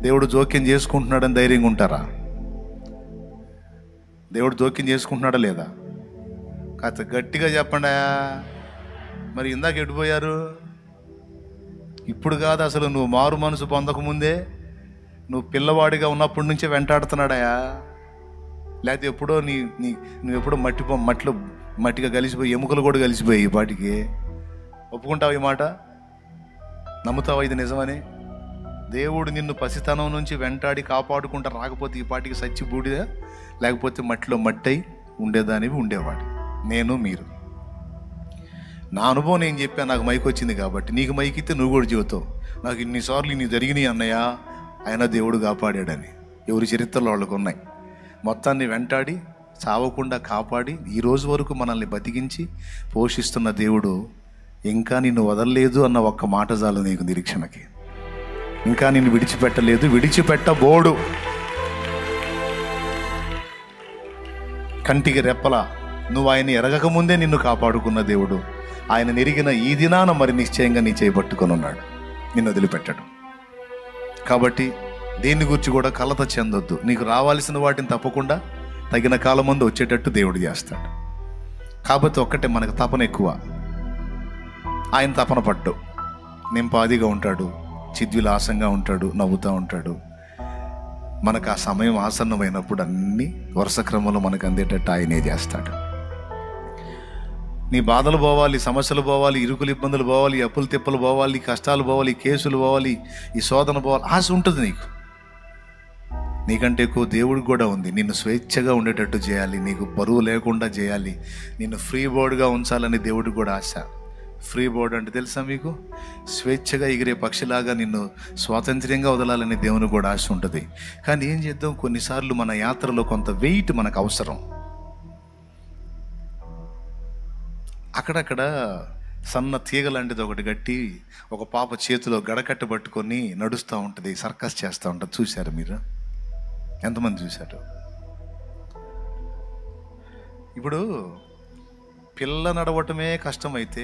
దేవుడు జోక్యం చేసుకుంటున్నాడని ధైర్యంగా ఉంటారా? దేవుడు జోక్యం చేసుకుంటున్నాడా లేదా? కాస్త గట్టిగా చెప్పండా. మరి ఇందాక ఎడిపోయారు? ఇప్పుడు కాదు, అసలు నువ్వు మారు మనసు పొందకముందే, నువ్వు పిల్లవాడిగా ఉన్నప్పటి నుంచే వెంటాడుతున్నాడాయా? లేకపోతే ఎప్పుడో నువ్వు ఎప్పుడో మట్టిగా కలిసిపోయి, ఎముకలు కూడా కలిసిపోయి ఈ పాటికి ఒప్పుకుంటావు? ఈ మాట నమ్ముతావా ఇది నిజమని? దేవుడు నిన్ను పసితనం నుంచి వెంటాడి కాపాడుకుంటా రాకపోతే ఈ పాటికి సచ్చి బూడిదా, లేకపోతే మట్టిలో మట్టై ఉండేదానివి ఉండేవాడు. నేను మీరు, నా అనుభవం నేను చెప్పాను. నాకు మైక్ వచ్చింది కాబట్టి నీకు మైక్ ఇస్తే నువ్వు కూడా చెబుతావు, నాకు ఇన్నిసార్లు ఇన్ని జరిగినాయి అన్నయ్య, ఆయన దేవుడు కాపాడాడని. ఎవరి చరిత్రలో వాళ్ళకు ఉన్నాయి. మొత్తాన్ని వెంటాడి చావకుండా కాపాడి ఈ రోజు వరకు మనల్ని బతికించి పోషిస్తున్న దేవుడు ఇంకా నిన్ను వదలలేదు అన్న ఒక్క మాట చాలు నీకు నిరీక్షణకి. ఇంకా నిన్ను విడిచిపెట్టలేదు, విడిచిపెట్టబోడు. కంటికి రెప్పలా నువ్వు ఆయన ఎరగకముందే నిన్ను కాపాడుకున్న దేవుడు ఆయన నెరిగిన ఈ దినాన మరి నిశ్చయంగా నీ చేయబట్టుకొని ఉన్నాడు, నిన్ను వదిలిపెట్టాడు. కాబట్టి దేని గురించి కూడా కలత చెందొద్దు. నీకు రావాల్సిన వాటిని తప్పకుండా తగిన కాలం ముందు వచ్చేటట్టు దేవుడు చేస్తాడు. కాబట్టి ఒక్కటే, మనకు తపన ఎక్కువ, ఆయన తపన పడ్డు. నింపాదిగా ఉంటాడు, చిద్విలాసంగా ఉంటాడు, నవ్వుతూ ఉంటాడు. మనకు ఆ సమయం ఆసన్నమైనప్పుడు అన్నీ వరుస క్రమంలో మనకు అందేటట్టు ఆయనే చేస్తాడు. నీ బాధలు పోవాలి, సమస్యలు పోవాలి, ఇరుకులు ఇబ్బందులు పోవాలి, అప్పులు తిప్పలు పోవాలి, కష్టాలు పోవాలి, కేసులు పోవాలి, ఈ శోధన పోవాలి, ఆశ ఉంటుంది నీకు. నీకంటే ఎక్కువ దేవుడికి కూడా ఉంది. నిన్ను స్వేచ్ఛగా ఉండేటట్టు చేయాలి, నీకు బరువు లేకుండా చేయాలి, నిన్ను ఫ్రీ బోర్డ్గా ఉంచాలని దేవుడికి కూడా ఆశ. ఫ్రీ బోర్డ్ అంటే తెలుసా మీకు? స్వేచ్ఛగా ఎగిరే పక్షిలాగా నిన్ను స్వాతంత్ర్యంగా వదలాలని దేవునికి కూడా ఆశ ఉంటుంది. కానీ ఏం చేద్దాం, కొన్నిసార్లు మన యాత్రలో కొంత వెయిట్ మనకు అవసరం. అక్కడక్కడ సన్న తీగ లాంటిది ఒకటి గట్టి ఒక పాప చేతిలో గడకట్ట పట్టుకొని నడుస్తూ ఉంటుంది, సర్కస్ చేస్తూ ఉంటుంది. చూశారు మీరు? ఎంతమంది చూశారు? ఇప్పుడు పిల్ల నడవటమే కష్టమైతే